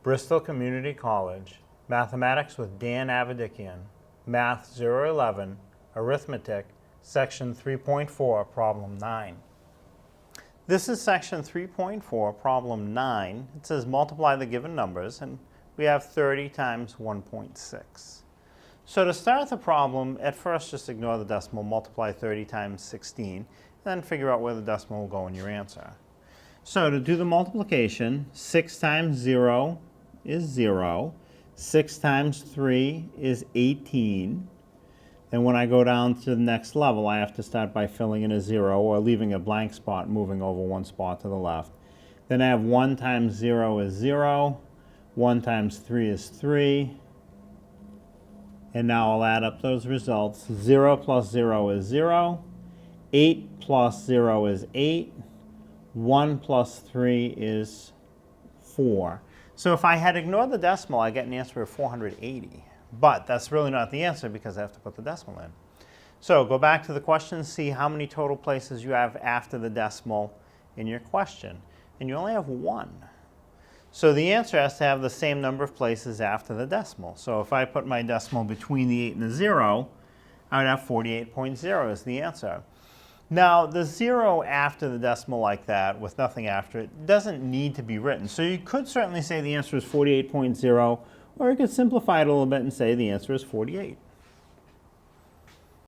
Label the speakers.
Speaker 1: Bristol Community College, Mathematics with Dan Avedikian, Math 011, Arithmetic, Section 3.4, Problem 9. This is Section 3.4, Problem 9. It says multiply the given numbers, and we have 30 times 1.6. So to start the problem, at first just ignore the decimal, multiply 30 times 16, and then figure out where the decimal will go in your answer. So to do the multiplication, 6 times 0 is 0. 6 times 3 is 18. And when I go down to the next level, I have to start by filling in a 0 or leaving a blank spot, moving over one spot to the left. Then I have 1 times 0 is 0. 1 times 3 is 3. And now I'll add up those results. 0 plus 0 is 0. 8 plus 0 is 8. 1 plus 3 is 4. So if I had ignored the decimal, I get an answer of 480. But that's really not the answer because I have to put the decimal in. So go back to the question, see how many total places you have after the decimal in your question. And you only have 1. So the answer has to have the same number of places after the decimal. So if I put my decimal between the 8 and the 0, I would have 48.0 as the answer. Now, the 0 after the decimal like that, with nothing after it, doesn't need to be written. So you could certainly say the answer is 48.0, or you could simplify it a little bit and say the answer is 48.